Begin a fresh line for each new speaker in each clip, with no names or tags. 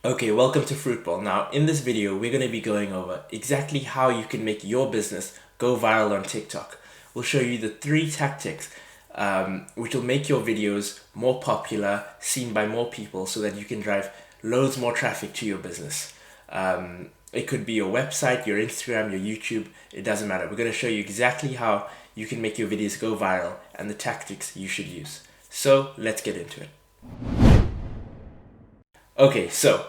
Okay, welcome to Fruitball. Now, in this video, we're going to be going over exactly how you can make your business go viral on TikTok. We'll show you the 3 tactics which will make your videos more popular, seen by more people, so that you can drive loads more traffic to your business. It could be your website, your Instagram, your YouTube, it doesn't matter. We're going to show you exactly how you can make your videos go viral and the tactics you should use. So, let's get into it. Okay, so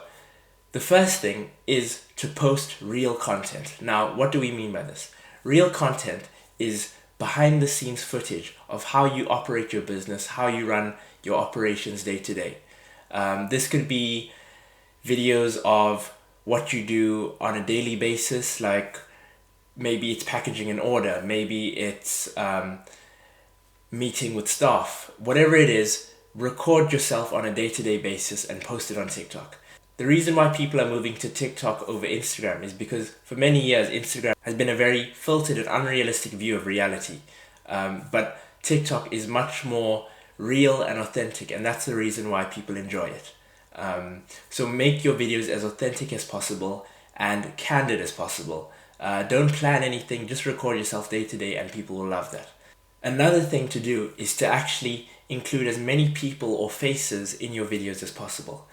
the first thing is to post real content. Now, what do we mean by this? Real content is behind the scenes footage of how you operate your business, how you run your operations day to day. This could be videos of what you do on a daily basis, like maybe it's packaging an order, maybe it's meeting with staff. Whatever it is, record yourself on a day-to-day basis and post it on TikTok. The reason why people are moving to TikTok over Instagram is because for many years Instagram has been a very filtered and unrealistic view of reality. But TikTok is much more real and authentic, and that's the reason why people enjoy it. So make your videos as authentic as possible and candid as possible. Don't plan anything, just record yourself day to day and people will love that. Another thing to do is to actually include as many people or faces in your videos as possible.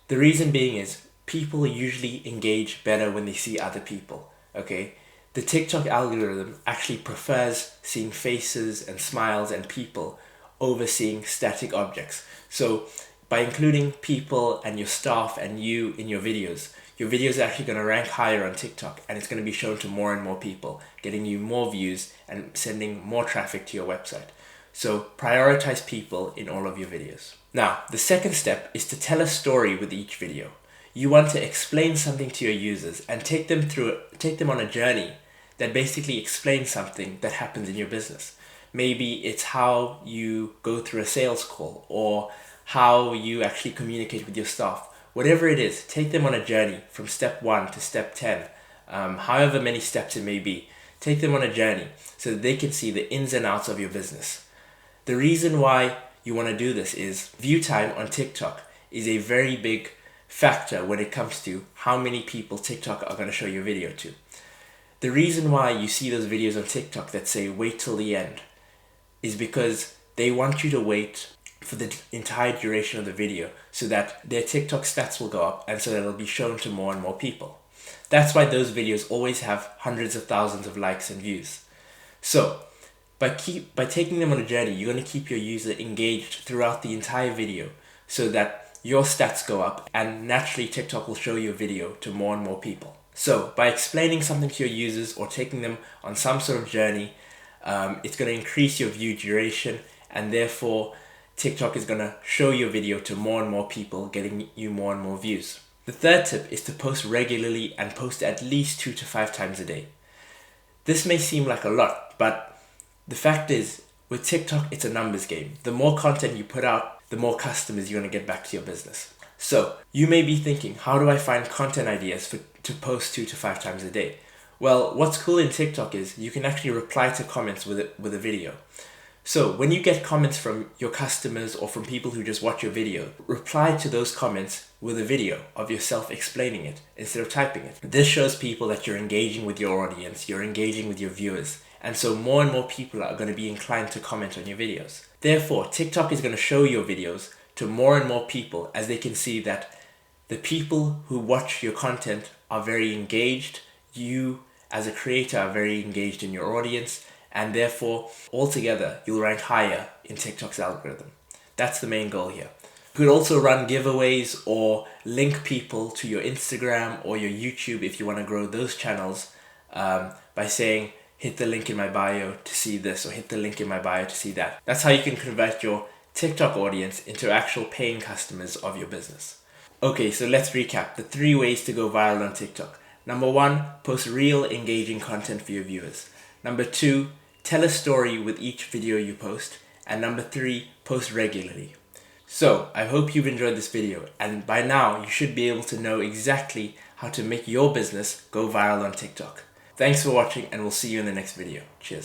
The reason being is people usually engage better when they see other people, okay? The TikTok algorithm actually prefers seeing faces and smiles and people over seeing static objects. So by including people and your staff and you in your videos are actually going to rank higher on TikTok, and it's going to be shown to more and more people, getting you more views and sending more traffic to your website. So prioritize people in all of your videos. Now, the second step is to tell a story with each video. You want to explain something to your users and take them on a journey that basically explains something that happens in your business. Maybe it's how you go through a sales call or how you actually communicate with your staff. Whatever it is, take them on a journey from step 1 to step 10, however many steps it may be. Take them on a journey so that they can see the ins and outs of your business. The reason why you want to do this is view time on TikTok is a very big factor when it comes to how many people TikTok are going to show your video to. The reason why you see those videos on TikTok that say wait till the end is because they want you to wait for the entire duration of the video so that their TikTok stats will go up and so that it'll be shown to more and more people. That's why those videos always have hundreds of thousands of likes and views. So by taking them on a journey, you're going to keep your user engaged throughout the entire video so that your stats go up, and naturally TikTok will show your video to more and more people. So by explaining something to your users or taking them on some sort of journey, it's going to increase your view duration, and therefore TikTok is going to show your video to more and more people, getting you more and more views. The third tip is to post regularly and post at least 2 to 5 times a day. This may seem like a lot, but the fact is, with TikTok, it's a numbers game. The more content you put out, the more customers you're going to get back to your business. So you may be thinking, how do I find content ideas to post 2 to 5 times a day? Well, what's cool in TikTok is you can actually reply to comments with a video. So when you get comments from your customers or from people who just watch your video, reply to those comments with a video of yourself explaining it instead of typing it. This shows people that you're engaging with your audience, you're engaging with your viewers, and so more and more people are going to be inclined to comment on your videos. Therefore, TikTok is going to show your videos to more and more people as they can see that the people who watch your content are very engaged, you as a creator are very engaged in your audience, and therefore, altogether, you'll rank higher in TikTok's algorithm. That's the main goal here. You could also run giveaways or link people to your Instagram or your YouTube if you want to grow those channels by saying, hit the link in my bio to see this, or hit the link in my bio to see that. That's how you can convert your TikTok audience into actual paying customers of your business. Okay, so let's recap the 3 ways to go viral on TikTok. Number 1, post real engaging content for your viewers. Number 2, tell a story with each video you post. And number 3, post regularly. So, I hope you've enjoyed this video, and by now you should be able to know exactly how to make your business go viral on TikTok. Thanks for watching, and we'll see you in the next video. Cheers.